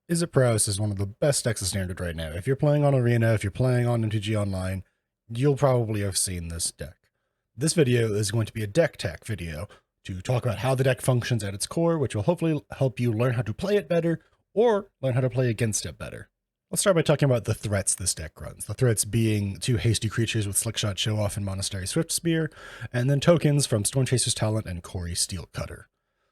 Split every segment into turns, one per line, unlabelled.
Izzet Prowess is one of the best decks of Standard right now. If you're playing on Arena, if you're playing on MTG Online, you'll probably have seen this deck. This video is going to be a deck tech video to talk about how the deck functions at its core, which will hopefully help you learn how to play it better or learn how to play against it better. Let's start by talking about the threats this deck runs. The threats being 2 hasty creatures with Slickshot Show Off and Monastery Swift Spear, and then tokens from Stormchaser's Talent and cori-steel Cutter.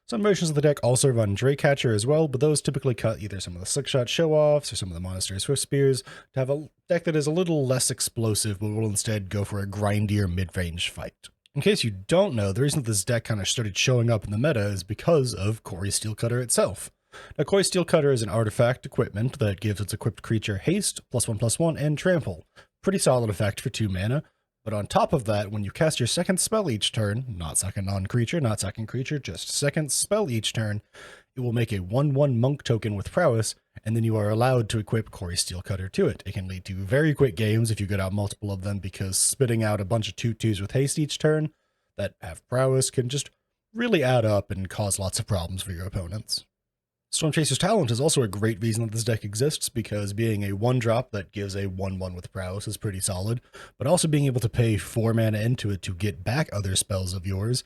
Some versions of the deck also run Draycatcher as well, but those typically cut either some of the Slickshot Show-Offs or some of the Monastery Swift Spears to have a deck that is a little less explosive, but will instead go for a grindier mid-range fight. In case you don't know, the reason that this deck kind of started showing up in the meta is because of cori-steel Cutter itself. Now, cori-steel Cutter is an artifact equipment that gives its equipped creature haste, +1/+1, and trample. Pretty solid effect for 2 mana. But on top of that, when you cast your second spell each turn, not second on-creature, not second creature, just second spell each turn, it will make a 1/1 monk token with prowess, and then you are allowed to equip cori-steel Cutter to it. It can lead to very quick games if you get out multiple of them, because spitting out a bunch of 2/2s with haste each turn that have prowess can just really add up and cause lots of problems for your opponents. Stormchaser's Talent is also a great reason that this deck exists, because being a 1-drop that gives a 1/1 with prowess is pretty solid, but also being able to pay 4 mana into it to get back other spells of yours,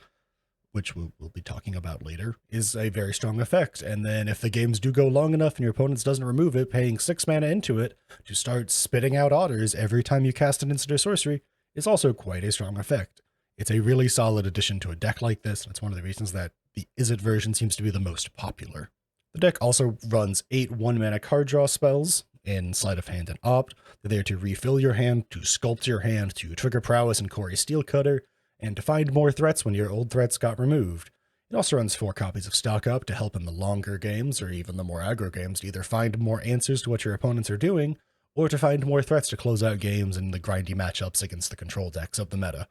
which we'll be talking about later, is a very strong effect. And then if the games do go long enough and your opponent doesn't remove it, paying 6 mana into it to start spitting out otters every time you cast an instant or sorcery is also quite a strong effect. It's a really solid addition to a deck like this, and it's one of the reasons that the Izzet version seems to be the most popular. The deck also runs 8 1-mana card draw spells in Sleight of Hand and Opt. They're there to refill your hand, to sculpt your hand, to trigger prowess and cori-steel Cutter, and to find more threats when your old threats got removed. It also runs 4 copies of Stock Up to help in the longer games, or even the more aggro games, to either find more answers to what your opponents are doing, or to find more threats to close out games in the grindy matchups against the control decks of the meta.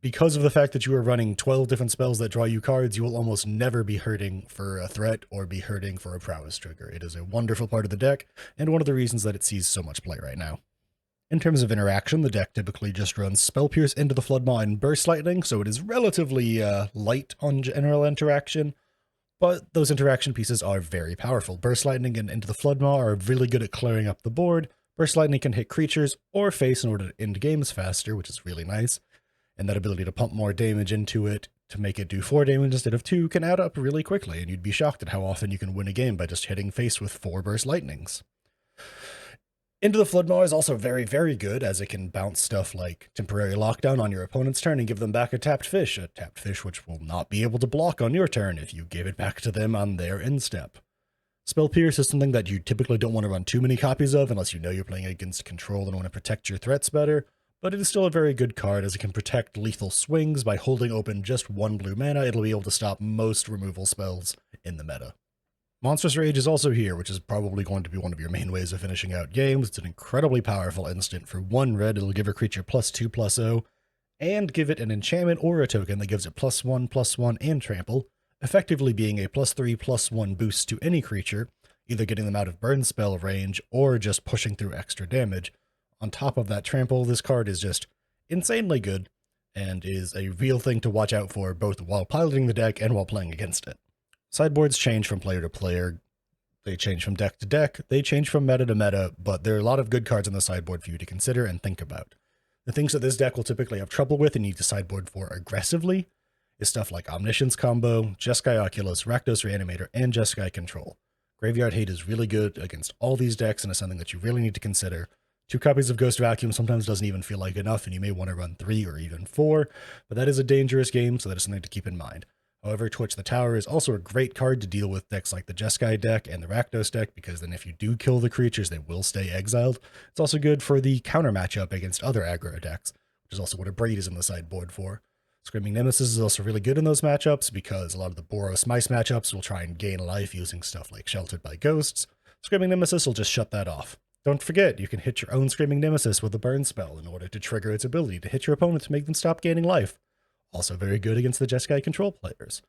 Because of the fact that you are running 12 different spells that draw you cards, you will almost never be hurting for a threat or be hurting for a prowess trigger. It is a wonderful part of the deck, and one of the reasons that it sees so much play right now. In terms of interaction, the deck typically just runs Spell Pierce into the Floodmaw and Burst Lightning, so it is relatively light on general interaction, but those interaction pieces are very powerful. Burst Lightning and Into the Floodmaw are really good at clearing up the board. Burst Lightning can hit creatures or face in order to end games faster, which is really nice. And that ability to pump more damage into it to make it do 4 damage instead of 2 can add up really quickly, and you'd be shocked at how often you can win a game by just hitting face with 4 Burst Lightnings. Into the Floodmaw is also very, very good, as it can bounce stuff like Temporary Lockdown on your opponent's turn and give them back a tapped fish which will not be able to block on your turn if you give it back to them on their end step. Spell Pierce is something that you typically don't want to run too many copies of unless you know you're playing against control and want to protect your threats better, but it is still a very good card, as it can protect lethal swings. By holding open just 1 blue mana, it'll be able to stop most removal spells in the meta. Monstrous Rage is also here, which is probably going to be one of your main ways of finishing out games. It's an incredibly powerful instant. For 1 red, it'll give a creature +2/+0, and give it an enchantment or a token that gives it +1/+1 and trample, effectively being a +3/+1 boost to any creature, either getting them out of burn spell range or just pushing through extra damage. On top of that trample, this card is just insanely good, and is a real thing to watch out for both while piloting the deck and while playing against it. Sideboards change from player to player, they change from deck to deck, they change from meta to meta, but there are a lot of good cards on the sideboard for you to consider and think about. The things that this deck will typically have trouble with and need to sideboard for aggressively is stuff like Omniscience Combo, Jeskai Oculus, Rakdos Reanimator, and Jeskai Control. Graveyard Hate is really good against all these decks and is something that you really need to consider. 2 copies of Ghost Vacuum sometimes doesn't even feel like enough, and you may want to run 3 or even 4, but that is a dangerous game, so that is something to keep in mind. However, Torch the Tower is also a great card to deal with decks like the Jeskai deck and the Rakdos deck, because then if you do kill the creatures, they will stay exiled. It's also good for the counter matchup against other aggro decks, which is also what a Braid is in the sideboard for. Screaming Nemesis is also really good in those matchups, because a lot of the Boros Mice matchups will try and gain life using stuff like Sheltered by Ghosts. Screaming Nemesis will just shut that off. Don't forget, you can hit your own Screaming Nemesis with a burn spell in order to trigger its ability to hit your opponent to make them stop gaining life. Also very good against the Jeskai control players.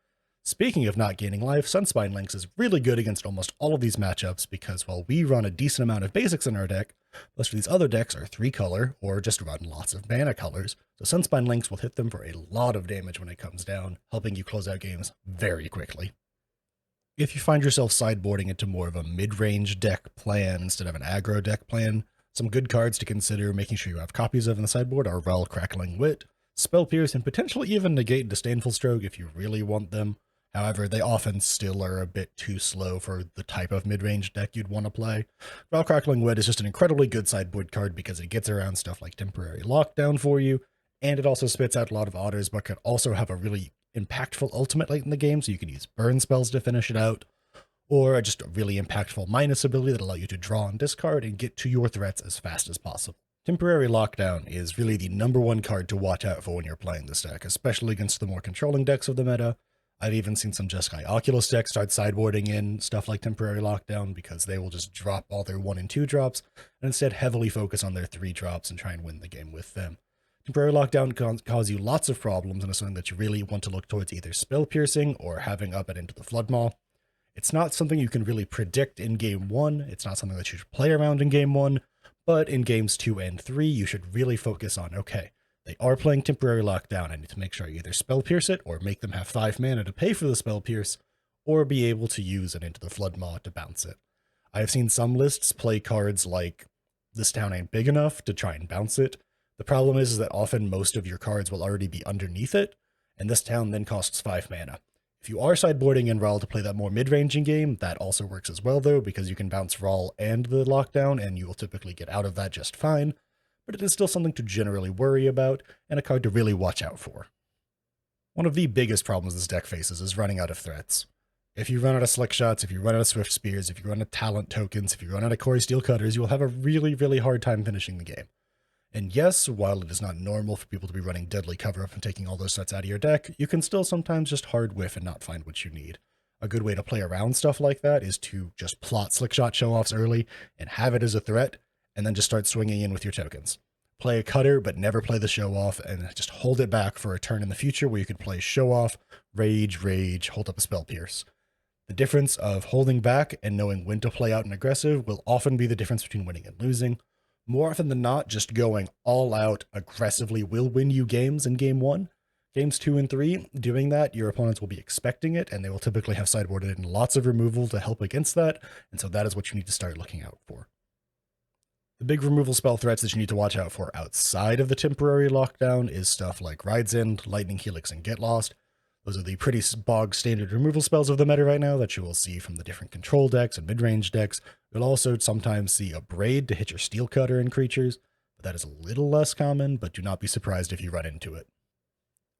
Speaking of not gaining life, Sunspine Lynx is really good against almost all of these matchups, because while we run a decent amount of basics in our deck, most of these other decks are 3-color or just run lots of mana colors, so Sunspine Lynx will hit them for a lot of damage when it comes down, helping you close out games very quickly. If you find yourself sideboarding into more of a mid-range deck plan instead of an aggro deck plan, some good cards to consider making sure you have copies of in the sideboard are Rel, Crackling Wit, Spell Pierce, and potentially even Negate Disdainful Stroke if you really want them. However, they often still are a bit too slow for the type of mid-range deck you'd want to play. Rel, Crackling Wit is just an incredibly good sideboard card because it gets around stuff like Temporary Lockdown for you, and it also spits out a lot of otters, but could also have a really impactful ultimate late in the game, so you can use burn spells to finish it out, or just a really impactful minus ability that allow you to draw and discard and get to your threats as fast as possible. Temporary Lockdown is really the #1 card to watch out for when you're playing this deck, especially against the more controlling decks of the meta. I've even seen some Jeskai Oculus decks start sideboarding in stuff like Temporary Lockdown because they will just drop all their 1 and 2 drops and instead heavily focus on their 3 drops and try and win the game with them. Temporary Lockdown can cause you lots of problems and is something that you really want to look towards either Spell Piercing or having up and into the Floodmaw. It's not something you can really predict in Game 1, it's not something that you should play around in Game 1, but in Games 2 and 3, you should really focus on, okay, they are playing Temporary Lockdown, I need to make sure I either Spell Pierce it, or make them have 5 mana to pay for the Spell Pierce, or be able to use it into the Floodmaw to bounce it. I have seen some lists play cards like, this town ain't big enough to try and bounce it. The problem is that often most of your cards will already be underneath it, and this town then costs 5 mana. If you are sideboarding in Rawl to play that more mid-ranging game, that also works as well though, because you can bounce Rawl and the Lockdown, and you will typically get out of that just fine, but it is still something to generally worry about, and a card to really watch out for. One of the biggest problems this deck faces is running out of threats. If you run out of Slick Shots, if you run out of Swift Spears, if you run out of Talent Tokens, if you run out of cori-steel cutters, you will have a really, really hard time finishing the game. And yes, while it is not normal for people to be running Deadly Cover-Up and taking all those threats out of your deck, you can still sometimes just hard whiff and not find what you need. A good way to play around stuff like that is to just plot Slick Shot show-offs early and have it as a threat, and then just start swinging in with your tokens. Play a cutter, but never play the show-off, and just hold it back for a turn in the future where you could play show-off, rage, hold up a Spell Pierce. The difference of holding back and knowing when to play out an aggressive will often be the difference between winning and losing. More often than not, just going all out aggressively will win you games in Game 1. Games 2 and 3, doing that, your opponents will be expecting it, and they will typically have sideboarded in lots of removal to help against that, and so that is what you need to start looking out for. The big removal spell threats that you need to watch out for outside of the Temporary Lockdown is stuff like Ride's End, Lightning Helix, and Get Lost. Those are the pretty bog standard removal spells of the meta right now that you will see from the different control decks and mid-range decks. You'll also sometimes see a Braid to hit your Steel Cutter and creatures, but that is a little less common, but do not be surprised if you run into it.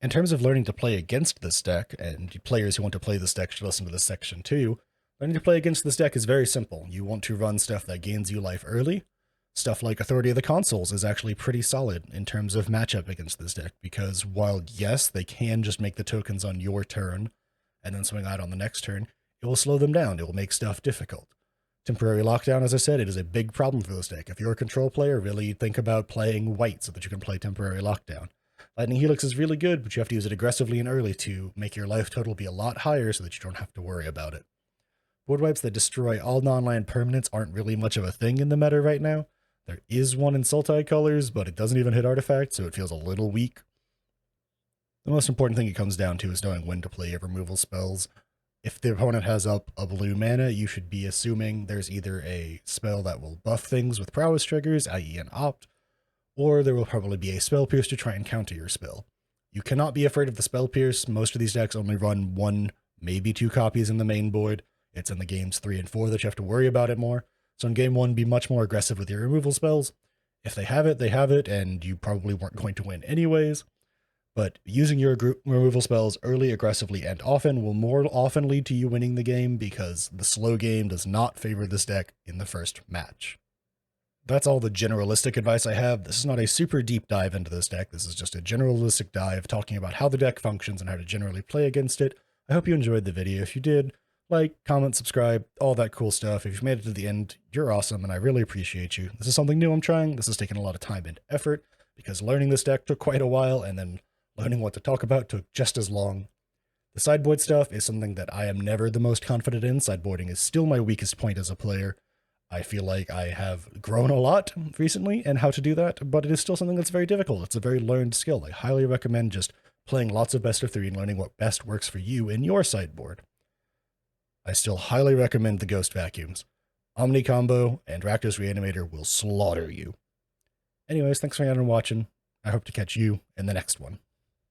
In terms of learning to play against this deck, and players who want to play this deck should listen to this section too, learning to play against this deck is very simple. You want to run stuff that gains you life early. Stuff like Authority of the Consuls is actually pretty solid in terms of matchup against this deck, because while, yes, they can just make the tokens on your turn and then swing out on the next turn, it will slow them down. It will make stuff difficult. Temporary Lockdown, as I said, it is a big problem for this deck. If you're a control player, really think about playing white so that you can play Temporary Lockdown. Lightning Helix is really good, but you have to use it aggressively and early to make your life total be a lot higher so that you don't have to worry about it. Board wipes that destroy all non-land permanents aren't really much of a thing in the meta right now. There is one in Sultai colors, but it doesn't even hit artifacts, so it feels a little weak. The most important thing it comes down to is knowing when to play your removal spells. If the opponent has up a blue mana, you should be assuming there's either a spell that will buff things with prowess triggers, i.e. an opt, or there will probably be a Spell Pierce to try and counter your spell. You cannot be afraid of the Spell Pierce. Most of these decks only run 1, maybe 2 copies in the main board. It's in the games 3 and 4 that you have to worry about it more. So in Game 1, be much more aggressive with your removal spells. If they have it, they have it, and you probably weren't going to win anyways. But using your removal spells early, aggressively, and often will more often lead to you winning the game, because the slow game does not favor this deck in the first match. That's all the generalistic advice I have. This is not a super deep dive into this deck. This is just a generalistic dive talking about how the deck functions and how to generally play against it. I hope you enjoyed the video. If you did, like, comment, subscribe, all that cool stuff. If you've made it to the end, you're awesome, and I really appreciate you. This is something new I'm trying. This has taken a lot of time and effort, because learning this deck took quite a while, and then learning what to talk about took just as long. The sideboard stuff is something that I am never the most confident in. Sideboarding is still my weakest point as a player. I feel like I have grown a lot recently in how to do that, but it is still something that's very difficult. It's a very learned skill. I highly recommend just playing lots of best of 3 and learning what best works for you in your sideboard. I still highly recommend the Ghost vacuums. Omni Combo and Rakdos Reanimator will slaughter you. Anyways, thanks for watching. I hope to catch you in the next one.